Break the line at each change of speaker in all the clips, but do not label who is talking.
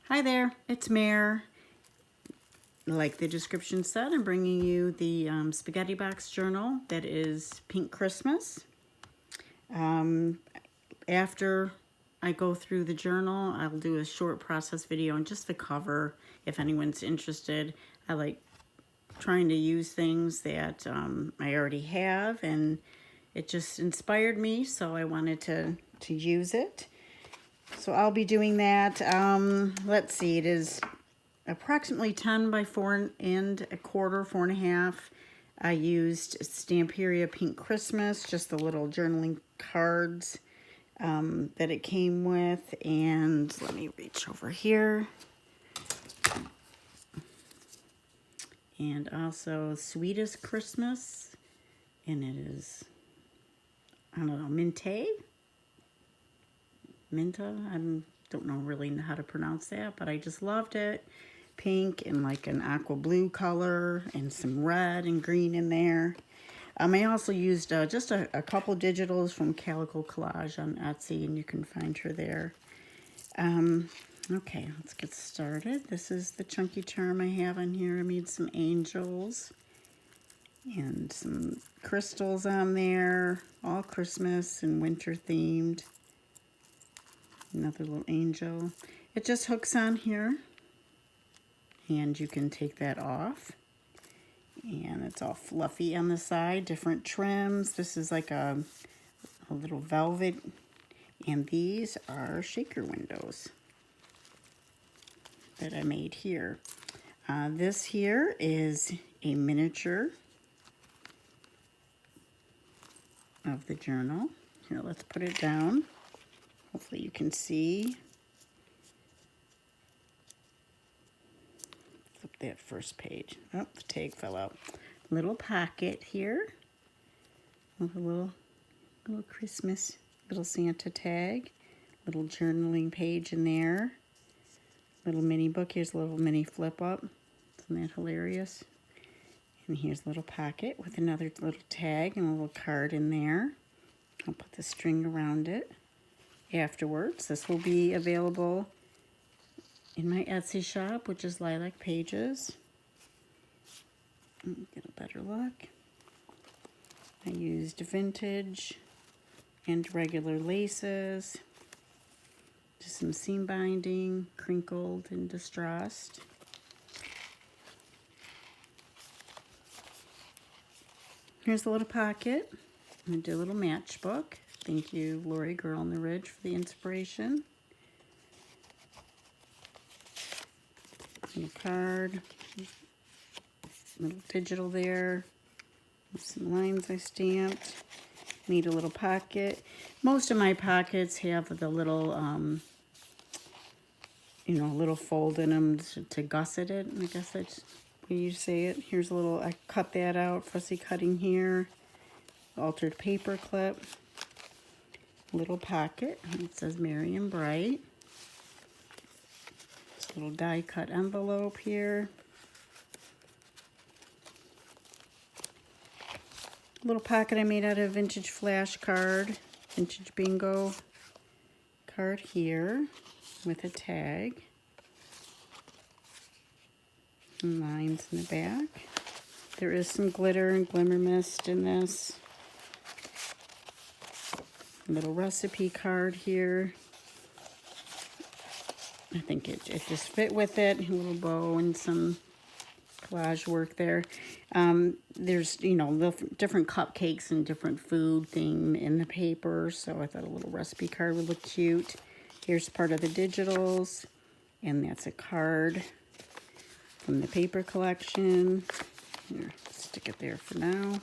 Hi there, it's Mare. Like the description said, I'm bringing you the spaghetti box journal that is Pink Christmas. After I go through the journal, I'll do a short process video on just the cover if anyone's interested. I like trying to use things that I already have, and it just inspired me, so I wanted to use it. So I'll be doing that. Let's see, it is approximately 10 by 4.25, 4.5. I used Stamperia Pink Christmas, just the little journaling cards that it came with. And let me reach over here. And also Sweetest Christmas. And it is, I don't know, Mintay? Minda? I don't know really how to pronounce that, but I just loved it. Pink and like an aqua blue color and some red and green in there. I also used just a couple digitals from Calico Collage on Etsy, and you can find her there. Okay, let's get started. This is the chunky charm I have on here. I made some angels and some crystals on there, all Christmas and winter themed. Another little angel. It just hooks on here, and you can take that off. And it's all fluffy on the side, different trims. This is like a little velvet, and these are shaker windows that I made here. This here is a miniature of the journal. Here, let's put it down. Hopefully you can see. Flip that first page. Oh, the tag fell out. Little pocket here with a little Christmas, little Santa tag. Little journaling page in there. Little mini book. Here's a little mini flip up. Isn't that hilarious? And here's a little pocket with another little tag and a little card in there. I'll put the string around it afterwards. This will be available in my Etsy shop, which is Lilac Pages. Get a better look. I used vintage and regular laces. Just some seam binding, crinkled and distressed. Here's a little pocket. I'm going to do a little matchbook. Thank you, Lori Girl on the Ridge, for the inspiration. Little card. Little digital there. Some lines I stamped. Need a little pocket. Most of my pockets have the little, little fold in them to gusset it. I guess that's the way you say it. Here's a little, I cut that out, fussy cutting here. Altered paper clip. Little pocket. It says Merry and Bright. This little die cut envelope here. Little pocket I made out of vintage flash card, vintage bingo card here with a tag. And lines in the back. There is some glitter and glimmer mist in this. Little recipe card here. I think it just fit with it. A little bow and some collage work there. There's, different cupcakes and different food theme in the paper, so I thought a little recipe card would look cute. Here's part of the digitals, and that's a card from the paper collection. Here, stick it there for now.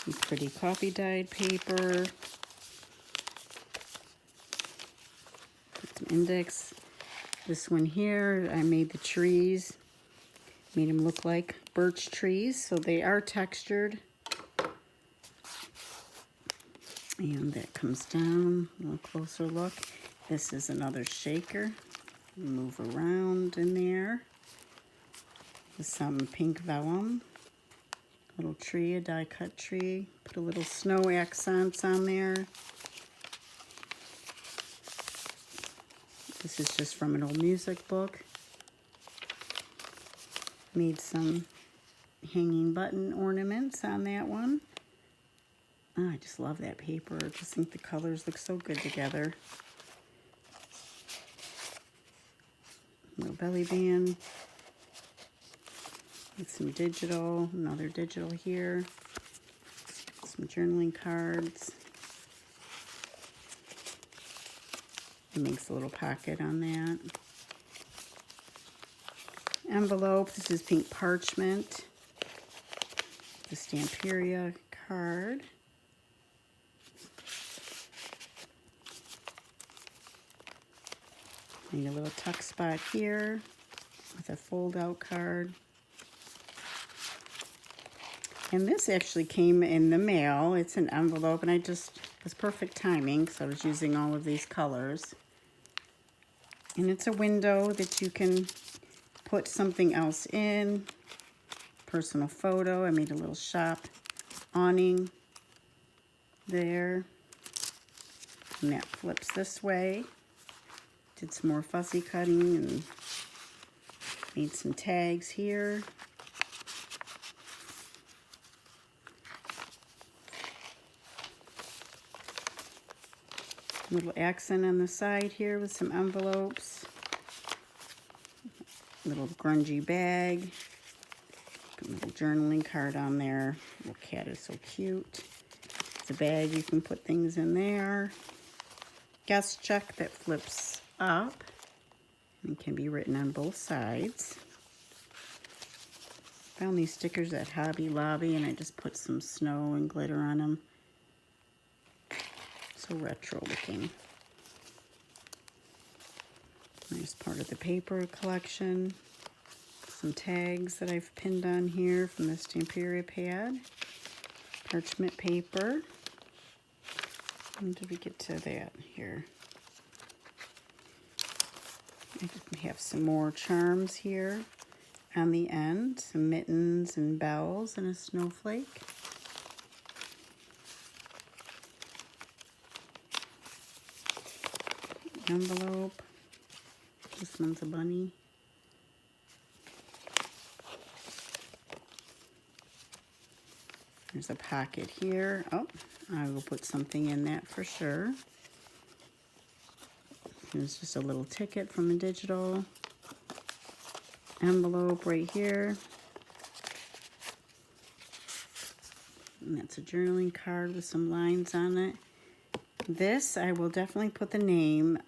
Some pretty coffee dyed paper. Put some index. This one here, I made the trees. Made them look like birch trees, so they are textured. And that comes down, a little closer look. This is another shaker. Move around in there. With some pink vellum. Little tree, a die cut tree. Put a little snow accents on there. This is just from an old music book. Made some hanging button ornaments on that one. Oh, I just love that paper. I just think the colors look so good together. Little belly band. With some digital, another digital here. Some journaling cards. It makes a little pocket on that. Envelope, this is pink parchment. The Stamperia card. And a little tuck spot here with a fold-out card. And this actually came in the mail. It's an envelope, and it was perfect timing because I was using all of these colors. And it's a window that you can put something else in. Personal photo. I made a little shop awning there. And that flips this way. Did some more fussy cutting and made some tags here. Little accent on the side here with some envelopes. Little grungy bag. Put a little journaling card on there. Little cat is so cute. It's a bag, you can put things in there. Guest check that flips up and can be written on both sides. Found these stickers at Hobby Lobby and I just put some snow and glitter on them. So retro looking. Nice part of the paper collection. Some tags that I've pinned on here from the Stamperia pad. Parchment paper. When did we get to that here? I have some more charms here on the end. Some mittens and bells and a snowflake. Envelope. This one's a bunny. There's a pocket here. Oh, I will put something in that for sure. There's just a little ticket from the digital. Envelope right here. And that's a journaling card with some lines on it. This, I will definitely put the name.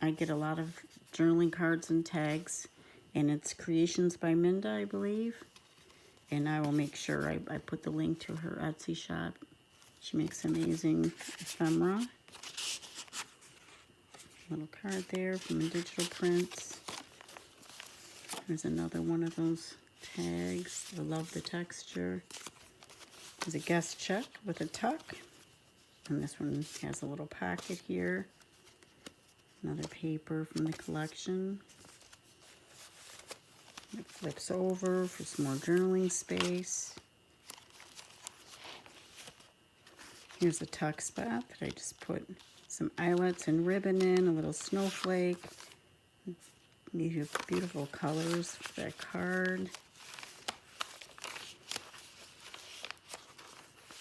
I get a lot of journaling cards and tags, and it's Creations by Minda, I believe. And I will make sure I put the link to her Etsy shop. She makes amazing ephemera. Little card there from the digital prints. There's another one of those tags. I love the texture. There's a guest check with a tuck. And this one has a little pocket here. Another paper from the collection. It flips over for some more journaling space. Here's a tuck spot that I just put some eyelets and ribbon in, a little snowflake. These are beautiful colors for that card.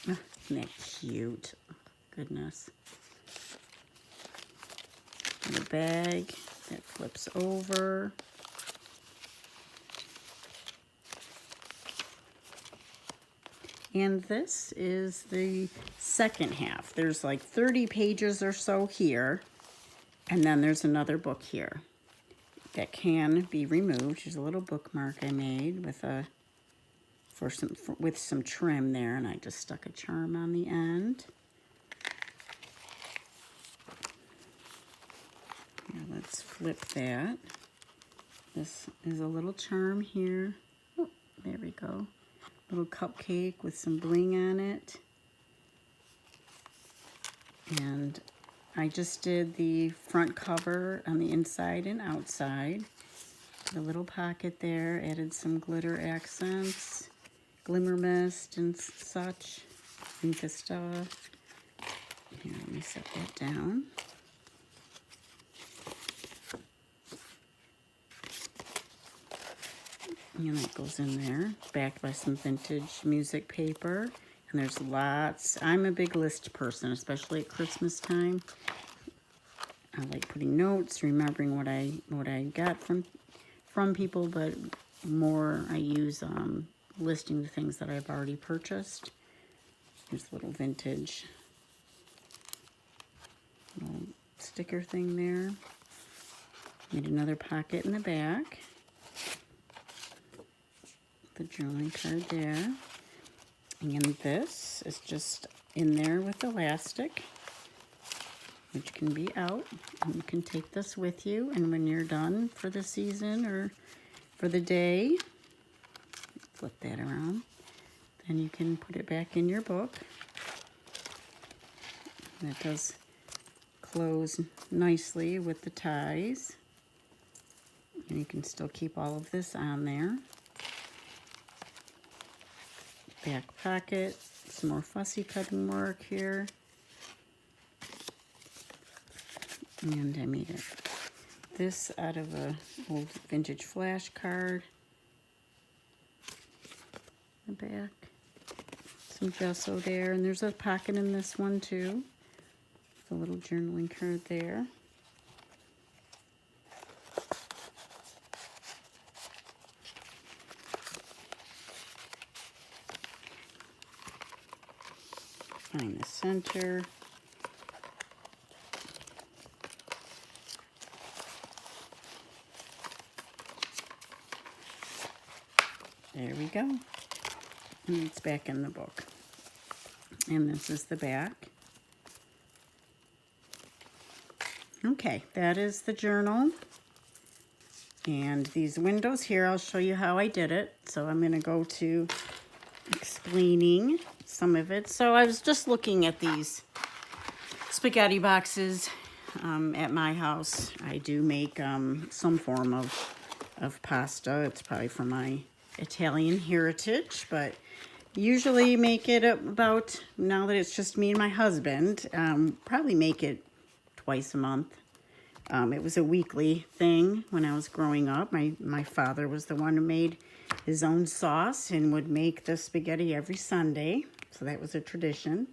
Oh, isn't that cute? Oh, goodness. And a bag that flips over. And this is the second half. There's like 30 pages or so here. And then there's another book here that can be removed. Here's a little bookmark I made with some trim there, and I just stuck a charm on the end. Now let's flip that. This is a little charm here. Oh, there we go. Little cupcake with some bling on it. And I just did the front cover on the inside and outside. The little pocket there, added some glitter accents, glimmer mist and such, and good stuff. Here, let me set that down. And that goes in there, backed by some vintage music paper. And there's lots. I'm a big list person, especially at Christmas time. I like putting notes, remembering what I got from people, but more I use listing the things that I've already purchased. There's a little vintage little sticker thing there. Made another pocket in the back. The journaling card there. And this is just in there with elastic, which can be out. And you can take this with you, and when you're done for the season or for the day, flip that around, then you can put it back in your book. And it does close nicely with the ties. And you can still keep all of this on there. Back pocket, some more fussy cutting work here. And I made this out of a old vintage flash card. The back, some gesso there, and there's a pocket in this one too. The little journaling card there. Find the center. There we go. And it's back in the book. And this is the back. Okay, that is the journal. And these windows here, I'll show you how I did it. So I'm going to go to explaining some of it. So I was just looking at these spaghetti boxes at my house. I do make some form of pasta. It's probably from my Italian heritage, but usually make it about, now that it's just me and my husband, probably make it twice a month. It was a weekly thing when I was growing up. My father was the one who made his own sauce and would make the spaghetti every Sunday. So that was a tradition.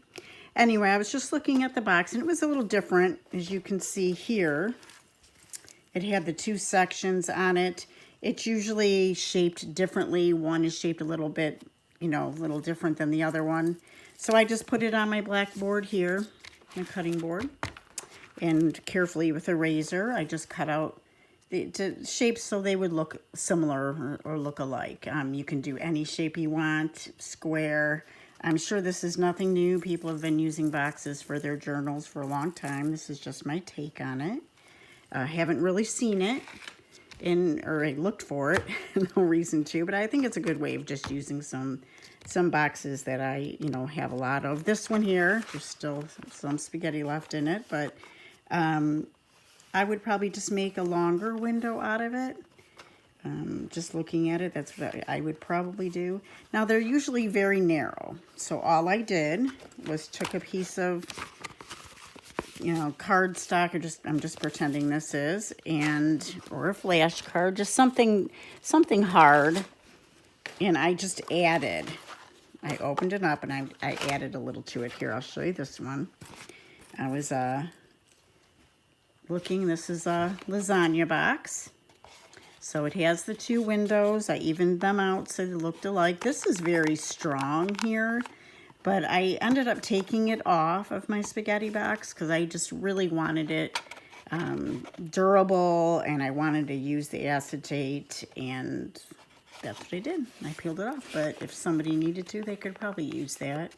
Anyway, I was just looking at the box, and it was a little different. As you can see here, it had the two sections on it. It's usually shaped differently. One is shaped a little bit, a little different than the other one. So I just put it on my blackboard here, my cutting board. And carefully with a razor, I just cut out the shapes so they would look similar or look alike. You can do any shape you want, square. I'm sure this is nothing new. People have been using boxes for their journals for a long time. This is just my take on it. I haven't really seen it, or I looked for it. No reason to, but I think it's a good way of just using some boxes that I, have a lot of. This one here, there's still some spaghetti left in it, but I would probably just make a longer window out of it. Just looking at it, that's what I would probably do. Now, they're usually very narrow. So all I did was took a piece of, cardstock, I'm just pretending this is, or a flash card, just something hard. And I just added, I opened it up and I added a little to it here. I'll show you this one. I was looking, this is a lasagna box. So it has the two windows. I evened them out so they looked alike. This is very strong here, but I ended up taking it off of my spaghetti box because I just really wanted it durable, and I wanted to use the acetate, and that's what I did. I peeled it off, but if somebody needed to, they could probably use that.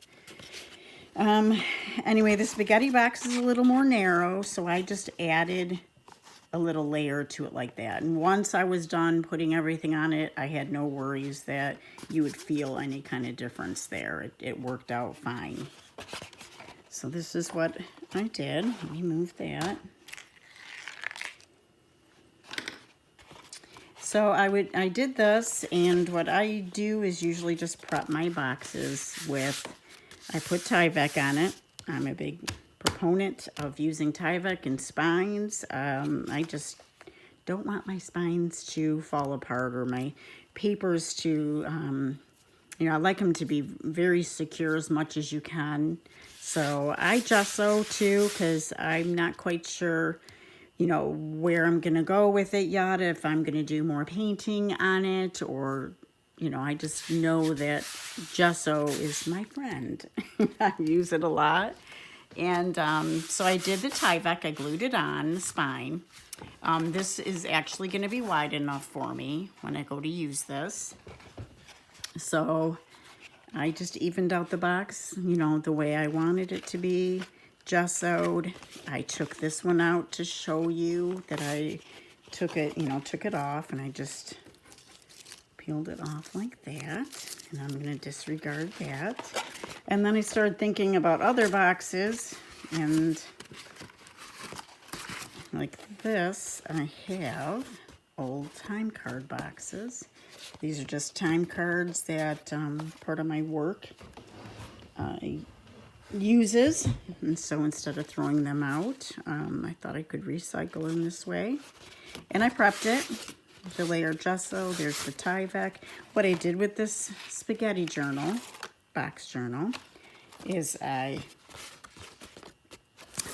Anyway, the spaghetti box is a little more narrow, so I just added a little layer to it like that. And once I was done putting everything on it, I had no worries that you would feel any kind of difference there. It worked out fine. So this is what I did. Let me move that. So I did this, and what I do is usually just prep my boxes with, I put Tyvek on it. I'm a big proponent of using Tyvek and spines. I just don't want my spines to fall apart or my papers to, you know, I like them to be very secure as much as you can. So I gesso too, because I'm not quite sure, you know, where I'm going to go with it yet, if I'm going to do more painting on it, or, you know, I just know that gesso is my friend. I use it a lot. And so I did the Tyvek. I glued it on the spine. This is actually going to be wide enough for me when I go to use this. So I just evened out the box, you know, the way I wanted it to be, gessoed. I took this one out to show you that I took it, you know, took it off, and I just peeled it off like that. And I'm going to disregard that. And then I started thinking about other boxes, and like this, I have old time card boxes. These are just time cards that part of my work uses. And so instead of throwing them out, I thought I could recycle in this way. And I prepped it. The layer gesso, there's the Tyvek. What I did with this spaghetti journal, box journal, is I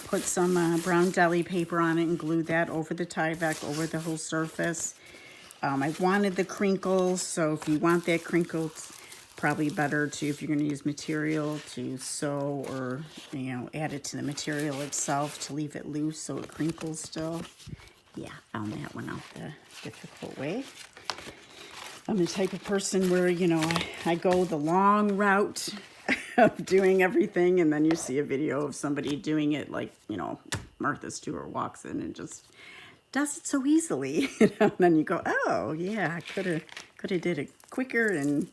put some brown deli paper on it and glued that over the Tyvek, over the whole surface. I wanted the crinkles, so if you want that crinkle, it's probably better to, if you're going to use material, to sew or, you know, add it to the material itself to leave it loose so it crinkles still. Yeah, found that one out the difficult way. I'm the type of person where, you know, I go the long route of doing everything, and then you see a video of somebody doing it, like, you know, Martha Stewart walks in and just does it so easily, you know, and then you go, oh yeah, I could have did it quicker and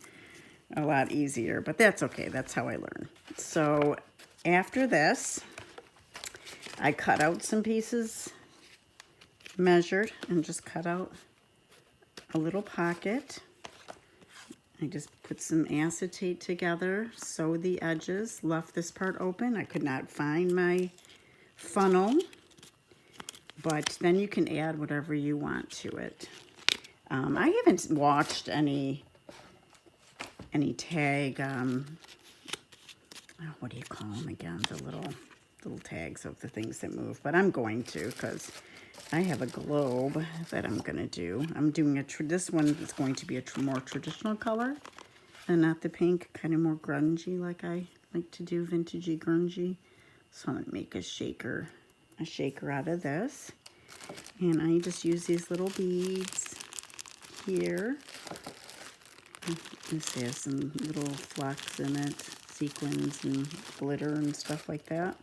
a lot easier, but that's okay. That's how I learn. So after this, I cut out some pieces, measured, and just cut out a little pocket. I just put some acetate together, sewed the edges, left this part open. I could not find my funnel, but then you can add whatever you want to it. I haven't watched any tag, what do you call them again? The little tags of the things that move, but I'm going to, because I have a globe that I'm going to do. I'm doing this one is going to be a more traditional color and not the pink, kind of more grungy, like I like to do, vintagey, grungy. So I'm going to make a shaker out of this. And I just use these little beads here. This has some little flecks in it, sequins and glitter and stuff like that.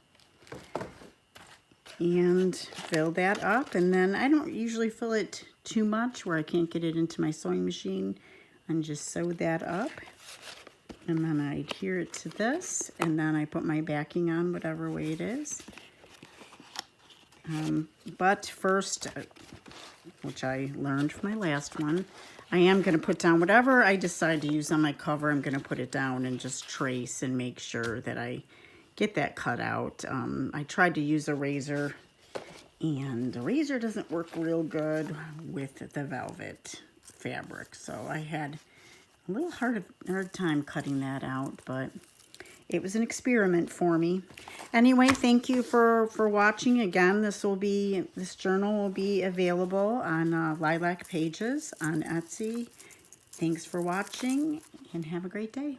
And fill that up, and then I don't usually fill it too much where I can't get it into my sewing machine, and just sew that up. And then I adhere it to this, and then I put my backing on whatever way it is. But first, which I learned from my last one, I am going to put down whatever I decide to use on my cover. I'm going to put it down and just trace and make sure that I get that cut out. I tried to use a razor, and the razor doesn't work real good with the velvet fabric, so I had a little hard time cutting that out, but it was an experiment for me. Anyway, thank you for watching. Again, this journal will be available on Lilac Pages on Etsy. Thanks for watching, and have a great day.